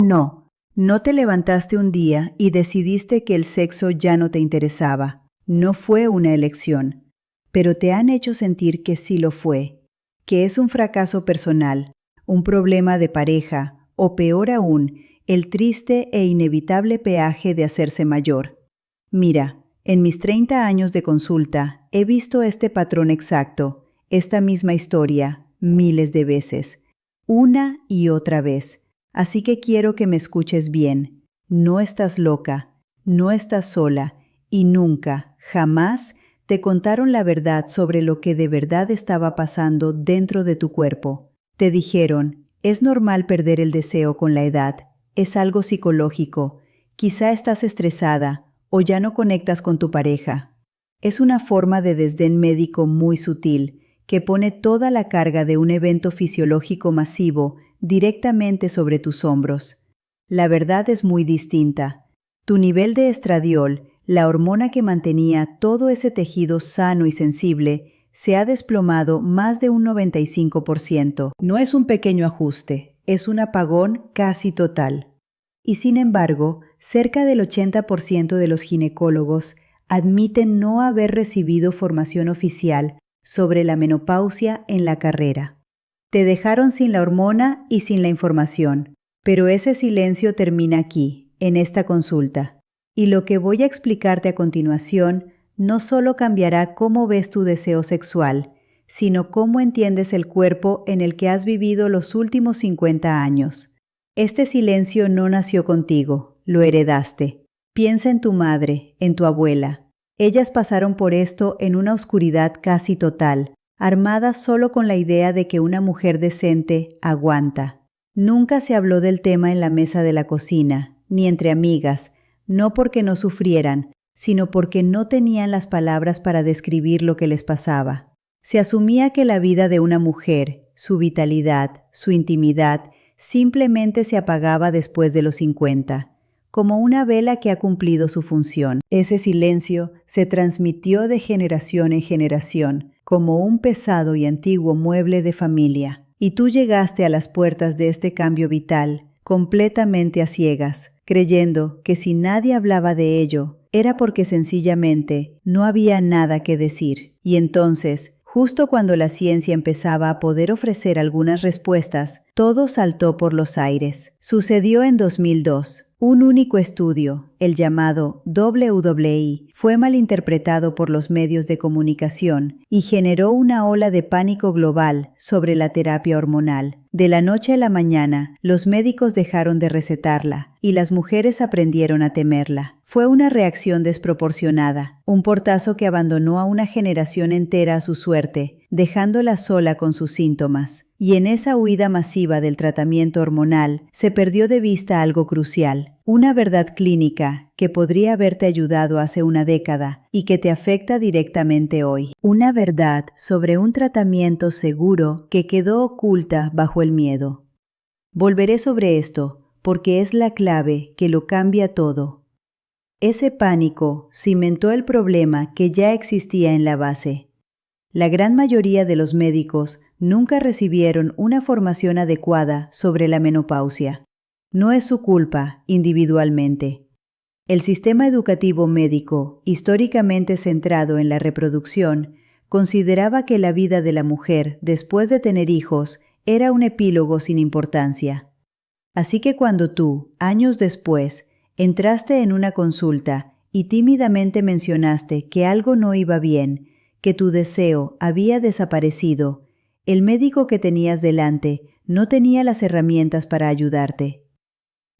No, no te levantaste un día y decidiste que el sexo ya no te interesaba. No fue una elección, pero te han hecho sentir que sí lo fue, que es un fracaso personal, un problema de pareja, o peor aún, el triste e inevitable peaje de hacerse mayor. Mira, en mis 30 años de consulta he visto este patrón exacto, esta misma historia, miles de veces, una y otra vez. Así que quiero que me escuches bien. No estás loca, no estás sola y nunca, jamás te contaron la verdad sobre lo que de verdad estaba pasando dentro de tu cuerpo. Te dijeron, es normal perder el deseo con la edad, es algo psicológico, quizá estás estresada o ya no conectas con tu pareja. Es una forma de desdén médico muy sutil que pone toda la carga de un evento fisiológico masivo directamente sobre tus hombros. La verdad es muy distinta. Tu nivel de estradiol, la hormona que mantenía todo ese tejido sano y sensible, se ha desplomado más de un 95%. No es un pequeño ajuste, es un apagón casi total. Y sin embargo, cerca del 80% de los ginecólogos admiten no haber recibido formación oficial sobre la menopausia en la carrera. Te dejaron sin la hormona y sin la información, pero ese silencio termina aquí, en esta consulta. Y lo que voy a explicarte a continuación no solo cambiará cómo ves tu deseo sexual, sino cómo entiendes el cuerpo en el que has vivido los últimos 50 años. Este silencio no nació contigo, lo heredaste. Piensa en tu madre, en tu abuela. Ellas pasaron por esto en una oscuridad casi total, armadas solo con la idea de que una mujer decente aguanta. Nunca se habló del tema en la mesa de la cocina, ni entre amigas, no porque no sufrieran, sino porque no tenían las palabras para describir lo que les pasaba. Se asumía que la vida de una mujer, su vitalidad, su intimidad, simplemente se apagaba después de los 50, como una vela que ha cumplido su función. Ese silencio se transmitió de generación en generación, como un pesado y antiguo mueble de familia. Y tú llegaste a las puertas de este cambio vital, completamente a ciegas, creyendo que si nadie hablaba de ello, era porque sencillamente no había nada que decir. Y entonces, justo cuando la ciencia empezaba a poder ofrecer algunas respuestas, todo saltó por los aires. Sucedió en 2002. Un único estudio, el llamado WWI, fue malinterpretado por los medios de comunicación y generó una ola de pánico global sobre la terapia hormonal. De la noche a la mañana, los médicos dejaron de recetarla y las mujeres aprendieron a temerla. Fue una reacción desproporcionada, un portazo que abandonó a una generación entera a su suerte, dejándola sola con sus síntomas. Y en esa huida masiva del tratamiento hormonal se perdió de vista algo crucial, una verdad clínica que podría haberte ayudado hace una década y que te afecta directamente hoy. Una verdad sobre un tratamiento seguro que quedó oculta bajo el miedo. Volveré sobre esto porque es la clave que lo cambia todo. Ese pánico cimentó el problema que ya existía en la base. La gran mayoría de los médicos nunca recibieron una formación adecuada sobre la menopausia. No es su culpa individualmente. El sistema educativo médico, históricamente centrado en la reproducción, consideraba que la vida de la mujer después de tener hijos era un epílogo sin importancia. Así que cuando tú, años después, entraste en una consulta y tímidamente mencionaste que algo no iba bien, que tu deseo había desaparecido, el médico que tenías delante no tenía las herramientas para ayudarte.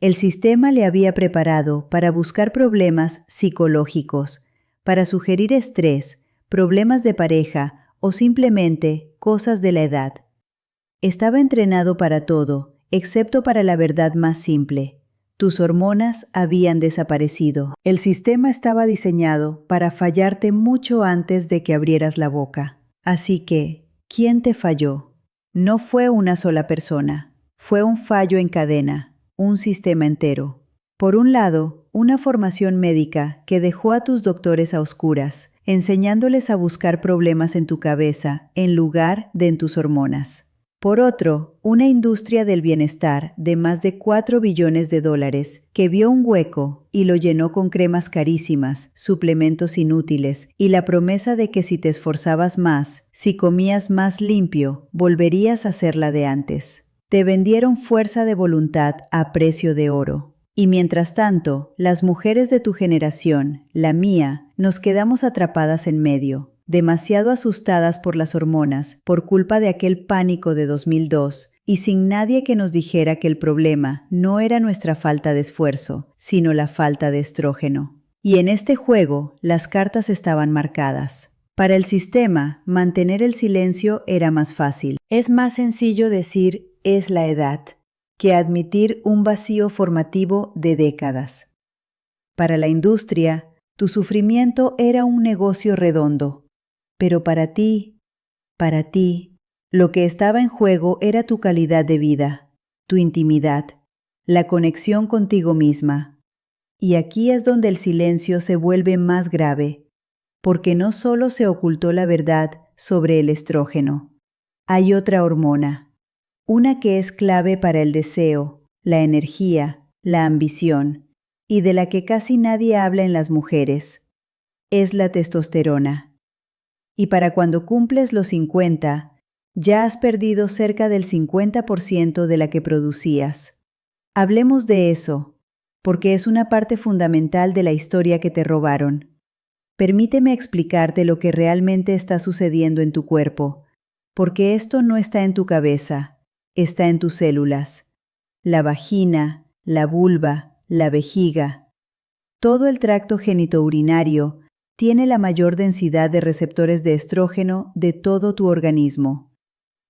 El sistema le había preparado para buscar problemas psicológicos, para sugerir estrés, problemas de pareja o simplemente cosas de la edad. Estaba entrenado para todo, excepto para la verdad más simple. Tus hormonas habían desaparecido. El sistema estaba diseñado para fallarte mucho antes de que abrieras la boca. Así que, ¿quién te falló? No fue una sola persona. Fue un fallo en cadena, un sistema entero. Por un lado, una formación médica que dejó a tus doctores a oscuras, enseñándoles a buscar problemas en tu cabeza en lugar de en tus hormonas. Por otro, una industria del bienestar de más de $4 billones que vio un hueco y lo llenó con cremas carísimas, suplementos inútiles y la promesa de que si te esforzabas más, si comías más limpio, volverías a ser la de antes. Te vendieron fuerza de voluntad a precio de oro. Y mientras tanto, las mujeres de tu generación, la mía, nos quedamos atrapadas en medio, demasiado asustadas por las hormonas, por culpa de aquel pánico de 2002, y sin nadie que nos dijera que el problema no era nuestra falta de esfuerzo, sino la falta de estrógeno. Y en este juego, las cartas estaban marcadas. Para el sistema, mantener el silencio era más fácil. Es más sencillo decir, es la edad, que admitir un vacío formativo de décadas. Para la industria, tu sufrimiento era un negocio redondo, pero para ti, lo que estaba en juego era tu calidad de vida, tu intimidad, la conexión contigo misma. Y aquí es donde el silencio se vuelve más grave, porque no solo se ocultó la verdad sobre el estrógeno, hay otra hormona. Una que es clave para el deseo, la energía, la ambición, y de la que casi nadie habla en las mujeres, es la testosterona. Y para cuando cumples los 50, ya has perdido cerca del 50% de la que producías. Hablemos de eso, porque es una parte fundamental de la historia que te robaron. Permíteme explicarte lo que realmente está sucediendo en tu cuerpo, porque esto no está en tu cabeza. Está en tus células, la vagina, la vulva, la vejiga. Todo el tracto genitourinario tiene la mayor densidad de receptores de estrógeno de todo tu organismo.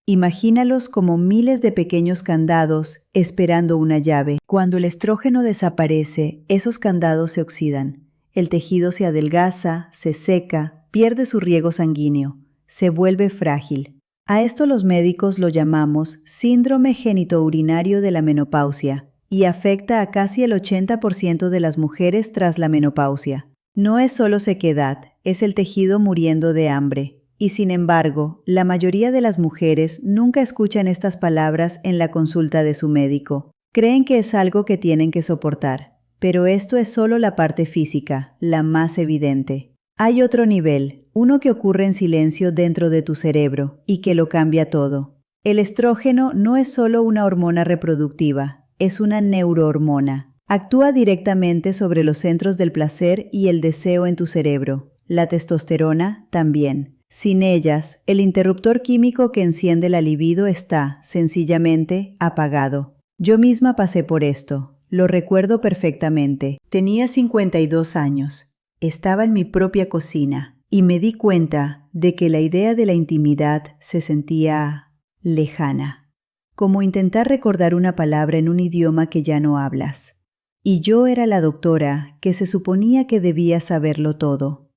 Imagínalos como miles de pequeños candados esperando una llave. Cuando el estrógeno desaparece, esos candados se oxidan. El tejido se adelgaza, se seca, pierde su riego sanguíneo, se vuelve frágil. A esto los médicos lo llamamos síndrome genitourinario de la menopausia y afecta a casi el 80% de las mujeres tras la menopausia. No es solo sequedad, es el tejido muriendo de hambre. Y sin embargo, la mayoría de las mujeres nunca escuchan estas palabras en la consulta de su médico. Creen que es algo que tienen que soportar, pero esto es solo la parte física, la más evidente. Hay otro nivel, uno que ocurre en silencio dentro de tu cerebro y que lo cambia todo. El estrógeno no es solo una hormona reproductiva, es una neurohormona. Actúa directamente sobre los centros del placer y el deseo en tu cerebro. La testosterona también. Sin ellas, el interruptor químico que enciende la libido está, sencillamente, apagado. Yo misma pasé por esto. Lo recuerdo perfectamente. Tenía 52 años. Estaba en mi propia cocina y me di cuenta de que la idea de la intimidad se sentía lejana, como intentar recordar una palabra en un idioma que ya no hablas. Y yo era la doctora que se suponía que debía saberlo todo.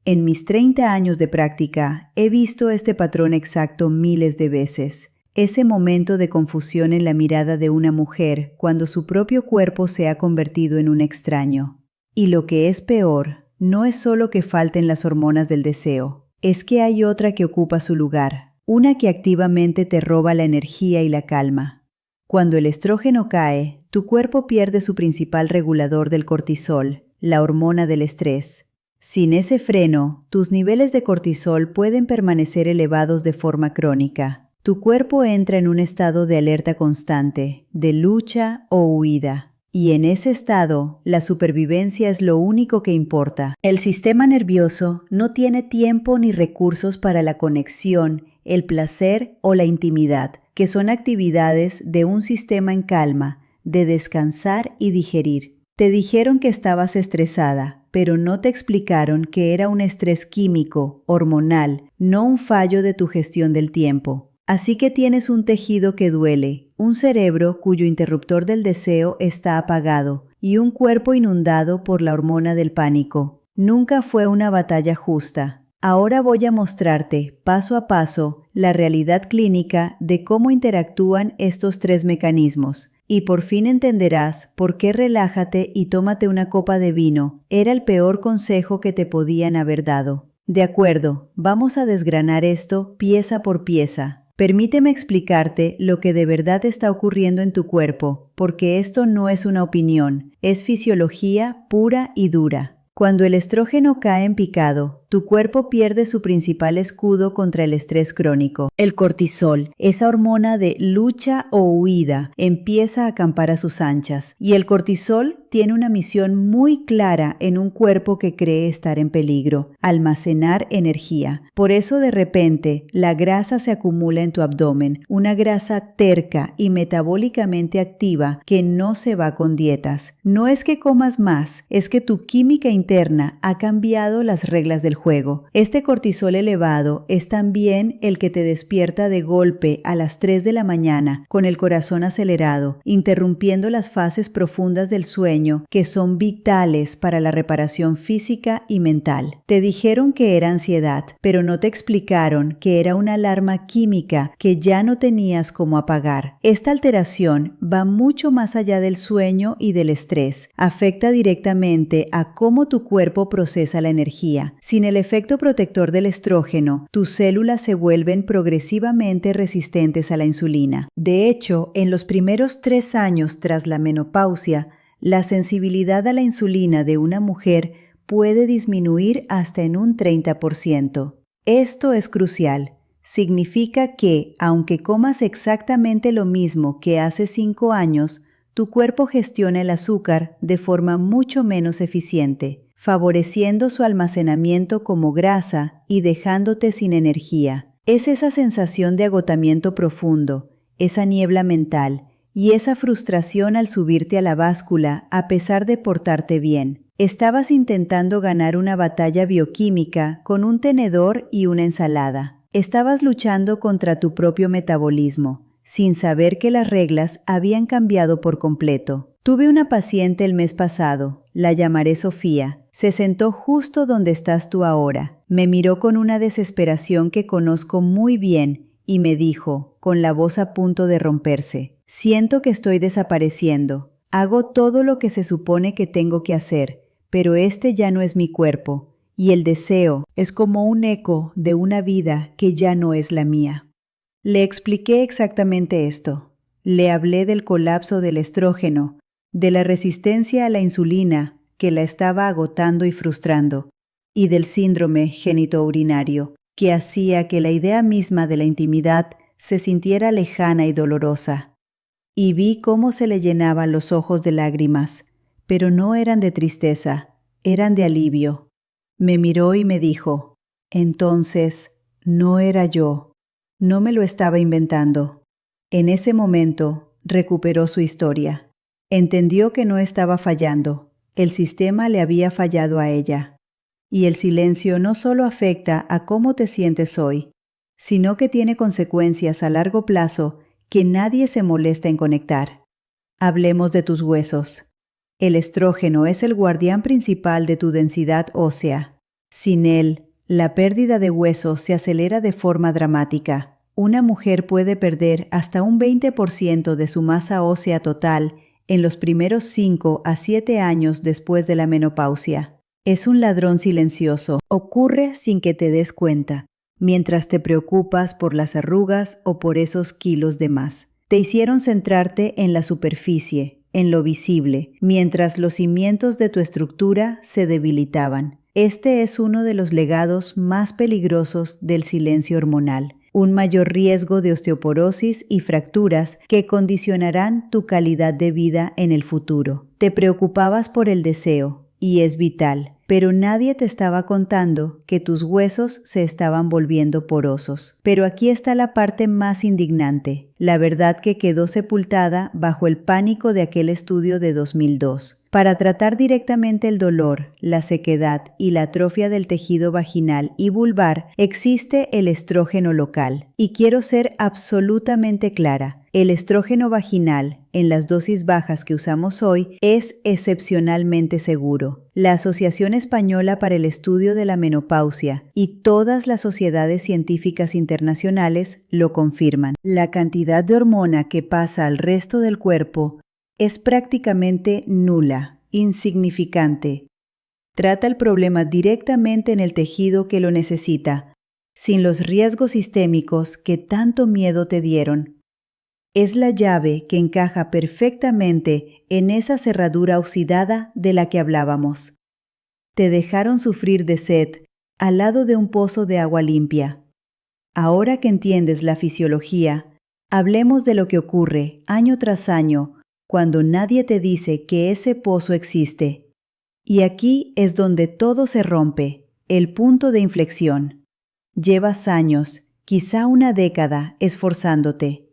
En mis 30 años de práctica he visto este patrón exacto miles de veces, ese momento de confusión en la mirada de una mujer cuando su propio cuerpo se ha convertido en un extraño. Y lo que es peor, no es solo que falten las hormonas del deseo, es que hay otra que ocupa su lugar, una que activamente te roba la energía y la calma. Cuando el estrógeno cae, tu cuerpo pierde su principal regulador del cortisol, la hormona del estrés. Sin ese freno, tus niveles de cortisol pueden permanecer elevados de forma crónica. Tu cuerpo entra en un estado de alerta constante, de lucha o huida. Y en ese estado, la supervivencia es lo único que importa. El sistema nervioso no tiene tiempo ni recursos para la conexión, el placer o la intimidad, que son actividades de un sistema en calma, de descansar y digerir. Te dijeron que estabas estresada, pero no te explicaron que era un estrés químico, hormonal, no un fallo de tu gestión del tiempo. Así que tienes un tejido que duele, un cerebro cuyo interruptor del deseo está apagado y un cuerpo inundado por la hormona del pánico. Nunca fue una batalla justa. Ahora voy a mostrarte, paso a paso, la realidad clínica de cómo interactúan estos tres mecanismos. Y por fin entenderás por qué relájate y tómate una copa de vino era el peor consejo que te podían haber dado. De acuerdo, vamos a desgranar esto pieza por pieza. Permíteme explicarte lo que de verdad está ocurriendo en tu cuerpo, porque esto no es una opinión, es fisiología pura y dura. Cuando el estrógeno cae en picado, tu cuerpo pierde su principal escudo contra el estrés crónico. El cortisol, esa hormona de lucha o huida, empieza a acampar a sus anchas. Y el cortisol tiene una misión muy clara en un cuerpo que cree estar en peligro: almacenar energía. Por eso de repente la grasa se acumula en tu abdomen, una grasa terca y metabólicamente activa que no se va con dietas. No es que comas más, es que tu química interna ha cambiado las reglas del juego. Este cortisol elevado es también el que te despierta de golpe a las 3 de la mañana con el corazón acelerado, interrumpiendo las fases profundas del sueño que son vitales para la reparación física y mental. Te dijeron que era ansiedad, pero no te explicaron que era una alarma química que ya no tenías cómo apagar. Esta alteración va mucho más allá del sueño y del estrés. Afecta directamente a cómo tu cuerpo procesa la energía. Sin el efecto protector del estrógeno, tus células se vuelven progresivamente resistentes a la insulina. De hecho, en los primeros 3 años tras la menopausia, la sensibilidad a la insulina de una mujer puede disminuir hasta en un 30%. Esto es crucial. Significa que, aunque comas exactamente lo mismo que hace 5 años, tu cuerpo gestiona el azúcar de forma mucho menos eficiente, favoreciendo su almacenamiento como grasa y dejándote sin energía. Es esa sensación de agotamiento profundo, esa niebla mental y esa frustración al subirte a la báscula a pesar de portarte bien. Estabas intentando ganar una batalla bioquímica con un tenedor y una ensalada. Estabas luchando contra tu propio metabolismo, sin saber que las reglas habían cambiado por completo. Tuve una paciente el mes pasado, la llamaré Sofía. Se sentó justo donde estás tú ahora. Me miró con una desesperación que conozco muy bien y me dijo, con la voz a punto de romperse: siento que estoy desapareciendo. Hago todo lo que se supone que tengo que hacer, pero este ya no es mi cuerpo, y el deseo es como un eco de una vida que ya no es la mía. Le expliqué exactamente esto. Le hablé del colapso del estrógeno, de la resistencia a la insulina que la estaba agotando y frustrando, y del síndrome genitourinario, que hacía que la idea misma de la intimidad se sintiera lejana y dolorosa. Y vi cómo se le llenaban los ojos de lágrimas, pero no eran de tristeza, eran de alivio. Me miró y me dijo: entonces, no era yo, no me lo estaba inventando. En ese momento, recuperó su historia. Entendió que no estaba fallando. El sistema le había fallado a ella. Y el silencio no solo afecta a cómo te sientes hoy, sino que tiene consecuencias a largo plazo que nadie se molesta en conectar. Hablemos de tus huesos. El estrógeno es el guardián principal de tu densidad ósea. Sin él, la pérdida de huesos se acelera de forma dramática. Una mujer puede perder hasta un 20% de su masa ósea total en los primeros 5 a 7 años después de la menopausia. Es un ladrón silencioso. Ocurre sin que te des cuenta, mientras te preocupas por las arrugas o por esos kilos de más. Te hicieron centrarte en la superficie, en lo visible, mientras los cimientos de tu estructura se debilitaban. Este es uno de los legados más peligrosos del silencio hormonal. Un mayor riesgo de osteoporosis y fracturas que condicionarán tu calidad de vida en el futuro. Te preocupabas por el deseo, y es vital, pero nadie te estaba contando que tus huesos se estaban volviendo porosos. Pero aquí está la parte más indignante, la verdad que quedó sepultada bajo el pánico de aquel estudio de 2002. Para tratar directamente el dolor, la sequedad y la atrofia del tejido vaginal y vulvar, existe el estrógeno local. Y quiero ser absolutamente clara. El estrógeno vaginal, en las dosis bajas que usamos hoy, es excepcionalmente seguro. La Asociación Española para el Estudio de la Menopausia y todas las sociedades científicas internacionales lo confirman. La cantidad de hormona que pasa al resto del cuerpo es prácticamente nula, insignificante. Trata el problema directamente en el tejido que lo necesita, sin los riesgos sistémicos que tanto miedo te dieron. Es la llave que encaja perfectamente en esa cerradura oxidada de la que hablábamos. Te dejaron sufrir de sed al lado de un pozo de agua limpia. Ahora que entiendes la fisiología, hablemos de lo que ocurre año tras año cuando nadie te dice que ese pozo existe. Y aquí es donde todo se rompe, el punto de inflexión. Llevas años, quizá una década, esforzándote.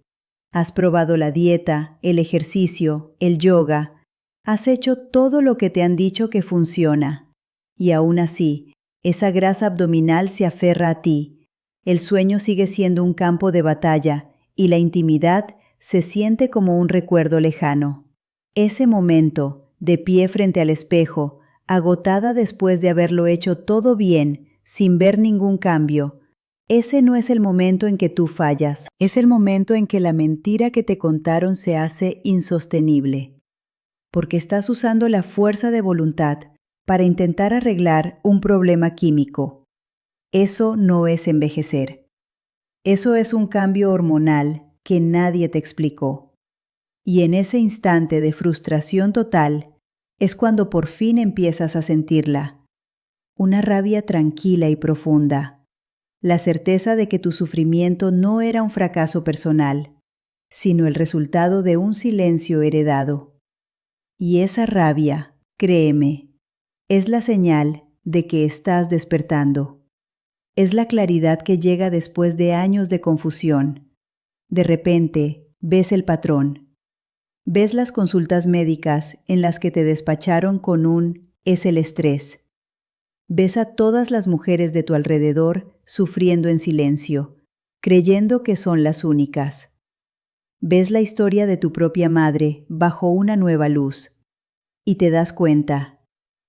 Has probado la dieta, el ejercicio, el yoga. Has hecho todo lo que te han dicho que funciona. Y aún así, esa grasa abdominal se aferra a ti. El sueño sigue siendo un campo de batalla y la intimidad se siente como un recuerdo lejano. Ese momento, de pie frente al espejo, agotada después de haberlo hecho todo bien, sin ver ningún cambio, ese no es el momento en que tú fallas, es el momento en que la mentira que te contaron se hace insostenible, porque estás usando la fuerza de voluntad para intentar arreglar un problema químico. Eso no es envejecer. Eso es un cambio hormonal que nadie te explicó. Y en ese instante de frustración total es cuando por fin empiezas a sentirla. Una rabia tranquila y profunda. La certeza de que tu sufrimiento no era un fracaso personal, sino el resultado de un silencio heredado. Y esa rabia, créeme, es la señal de que estás despertando. Es la claridad que llega después de años de confusión. De repente, ves el patrón. Ves las consultas médicas en las que te despacharon con un «es el estrés». Ves a todas las mujeres de tu alrededor sufriendo en silencio, creyendo que son las únicas. Ves la historia de tu propia madre bajo una nueva luz y te das cuenta,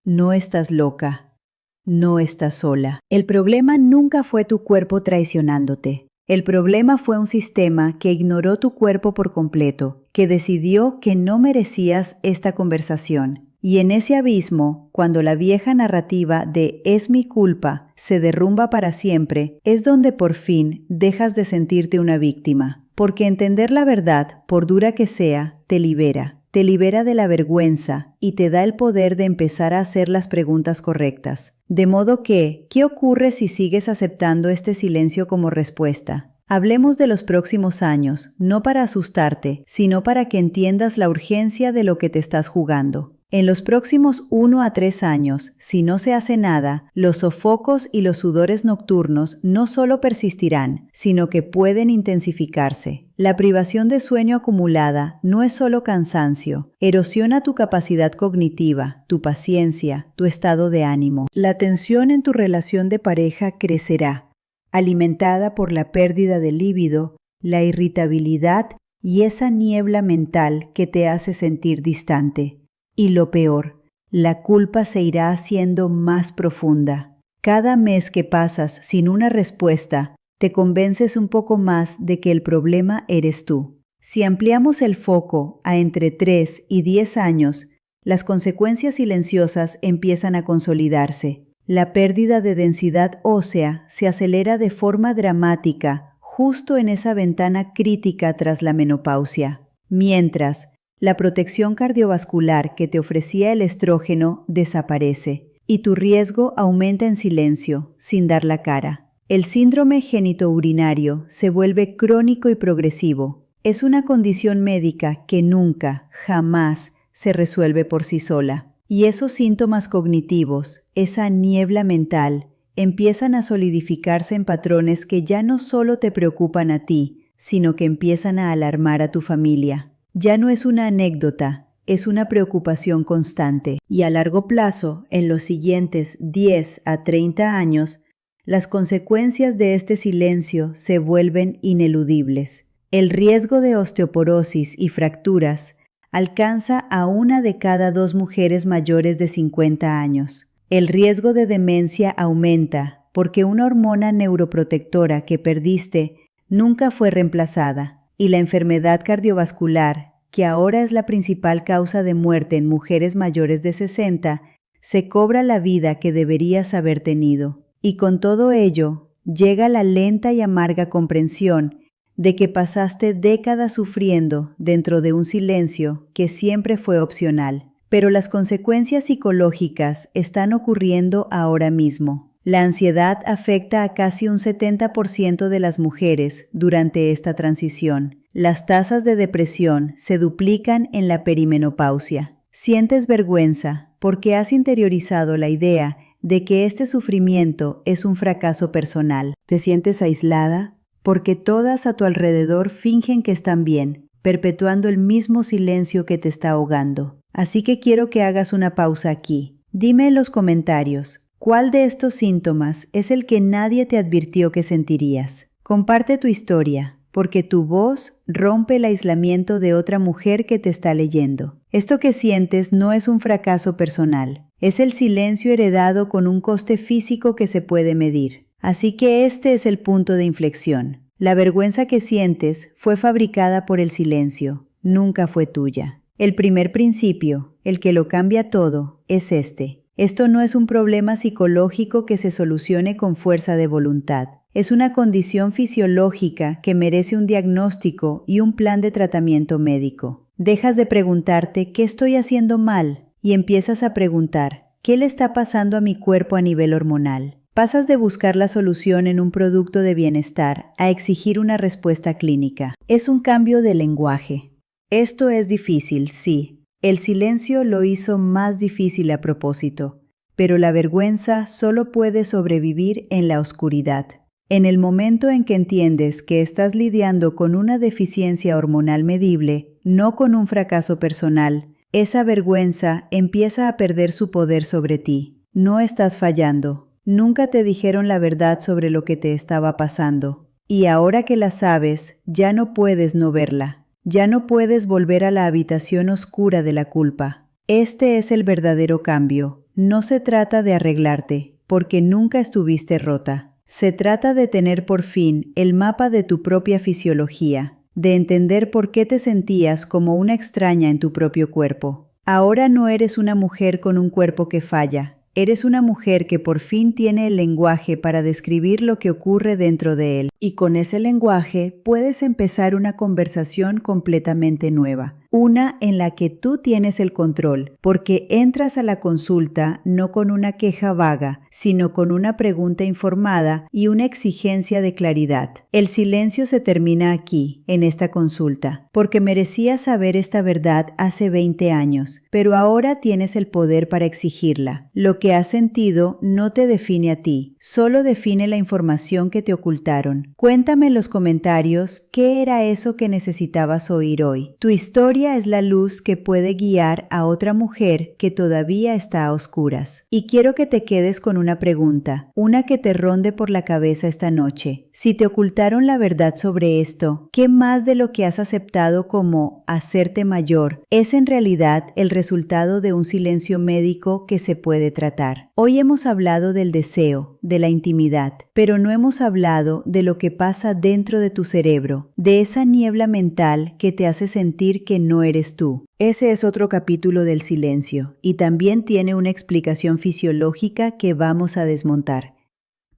no estás loca, no estás sola. El problema nunca fue tu cuerpo traicionándote. El problema fue un sistema que ignoró tu cuerpo por completo, que decidió que no merecías esta conversación. Y en ese abismo, cuando la vieja narrativa de «es mi culpa» se derrumba para siempre, es donde por fin dejas de sentirte una víctima. Porque entender la verdad, por dura que sea, te libera de la vergüenza y te da el poder de empezar a hacer las preguntas correctas. De modo que, ¿qué ocurre si sigues aceptando este silencio como respuesta? Hablemos de los próximos años, no para asustarte, sino para que entiendas la urgencia de lo que te estás jugando. En los próximos 1 a 3 años, si no se hace nada, los sofocos y los sudores nocturnos no solo persistirán, sino que pueden intensificarse. La privación de sueño acumulada no es solo cansancio, erosiona tu capacidad cognitiva, tu paciencia, tu estado de ánimo. La tensión en tu relación de pareja crecerá, alimentada por la pérdida de líbido, la irritabilidad y esa niebla mental que te hace sentir distante. Y lo peor, la culpa se irá haciendo más profunda. Cada mes que pasas sin una respuesta, te convences un poco más de que el problema eres tú. Si ampliamos el foco a entre 3 y 10 años, las consecuencias silenciosas empiezan a consolidarse. La pérdida de densidad ósea se acelera de forma dramática justo en esa ventana crítica tras la menopausia. Mientras, la protección cardiovascular que te ofrecía el estrógeno desaparece y tu riesgo aumenta en silencio, sin dar la cara. El síndrome genitourinario se vuelve crónico y progresivo. Es una condición médica que nunca, jamás, se resuelve por sí sola. Y esos síntomas cognitivos, esa niebla mental, empiezan a solidificarse en patrones que ya no solo te preocupan a ti, sino que empiezan a alarmar a tu familia. Ya no es una anécdota, es una preocupación constante. Y a largo plazo, en los siguientes 10 a 30 años, las consecuencias de este silencio se vuelven ineludibles. El riesgo de osteoporosis y fracturas alcanza a 1 de cada 2 mujeres mayores de 50 años. El riesgo de demencia aumenta porque una hormona neuroprotectora que perdiste nunca fue reemplazada. Y la enfermedad cardiovascular, que ahora es la principal causa de muerte en mujeres mayores de 60, se cobra la vida que deberías haber tenido. Y con todo ello, llega la lenta y amarga comprensión de que pasaste décadas sufriendo dentro de un silencio que siempre fue opcional. Pero las consecuencias psicológicas están ocurriendo ahora mismo. La ansiedad afecta a casi un 70% de las mujeres durante esta transición. Las tasas de depresión se duplican en la perimenopausia. Sientes vergüenza porque has interiorizado la idea de que este sufrimiento es un fracaso personal. Te sientes aislada porque todas a tu alrededor fingen que están bien, perpetuando el mismo silencio que te está ahogando. Así que quiero que hagas una pausa aquí. Dime en los comentarios, ¿cuál de estos síntomas es el que nadie te advirtió que sentirías? Comparte tu historia, porque tu voz rompe el aislamiento de otra mujer que te está leyendo. Esto que sientes no es un fracaso personal, es el silencio heredado con un coste físico que se puede medir. Así que este es el punto de inflexión. La vergüenza que sientes fue fabricada por el silencio, nunca fue tuya. El primer principio, el que lo cambia todo, es este. Esto no es un problema psicológico que se solucione con fuerza de voluntad. Es una condición fisiológica que merece un diagnóstico y un plan de tratamiento médico. Dejas de preguntarte ¿qué estoy haciendo mal? Y empiezas a preguntar ¿qué le está pasando a mi cuerpo a nivel hormonal? Pasas de buscar la solución en un producto de bienestar a exigir una respuesta clínica. Es un cambio de lenguaje. Esto es difícil, sí. El silencio lo hizo más difícil a propósito, pero la vergüenza solo puede sobrevivir en la oscuridad. En el momento en que entiendes que estás lidiando con una deficiencia hormonal medible, no con un fracaso personal, esa vergüenza empieza a perder su poder sobre ti. No estás fallando. Nunca te dijeron la verdad sobre lo que te estaba pasando. Y ahora que la sabes, ya no puedes no verla. Ya no puedes volver a la habitación oscura de la culpa. Este es el verdadero cambio. No se trata de arreglarte, porque nunca estuviste rota. Se trata de tener por fin el mapa de tu propia fisiología, de entender por qué te sentías como una extraña en tu propio cuerpo. Ahora no eres una mujer con un cuerpo que falla. Eres una mujer que por fin tiene el lenguaje para describir lo que ocurre dentro de él. Y con ese lenguaje puedes empezar una conversación completamente nueva. Una en la que tú tienes el control, porque entras a la consulta no con una queja vaga, sino con una pregunta informada y una exigencia de claridad. El silencio se termina aquí, en esta consulta, porque merecías saber esta verdad hace 20 años, pero ahora tienes el poder para exigirla. Lo que has sentido no te define a ti, solo define la información que te ocultaron. Cuéntame en los comentarios qué era eso que necesitabas oír hoy. Tu historia es la luz que puede guiar a otra mujer que todavía está a oscuras. Y quiero que te quedes con una pregunta, una que te ronde por la cabeza esta noche. Si te ocultaron la verdad sobre esto, ¿qué más de lo que has aceptado como hacerte mayor es en realidad el resultado de un silencio médico que se puede tratar? Hoy hemos hablado del deseo, de la intimidad, pero no hemos hablado de lo que pasa dentro de tu cerebro, de esa niebla mental que te hace sentir que no eres tú. Ese es otro capítulo del silencio y también tiene una explicación fisiológica que vamos a desmontar.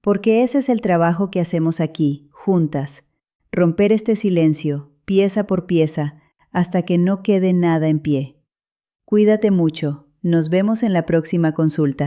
Porque ese es el trabajo que hacemos aquí, juntas. Romper este silencio, pieza por pieza, hasta que no quede nada en pie. Cuídate mucho. Nos vemos en la próxima consulta.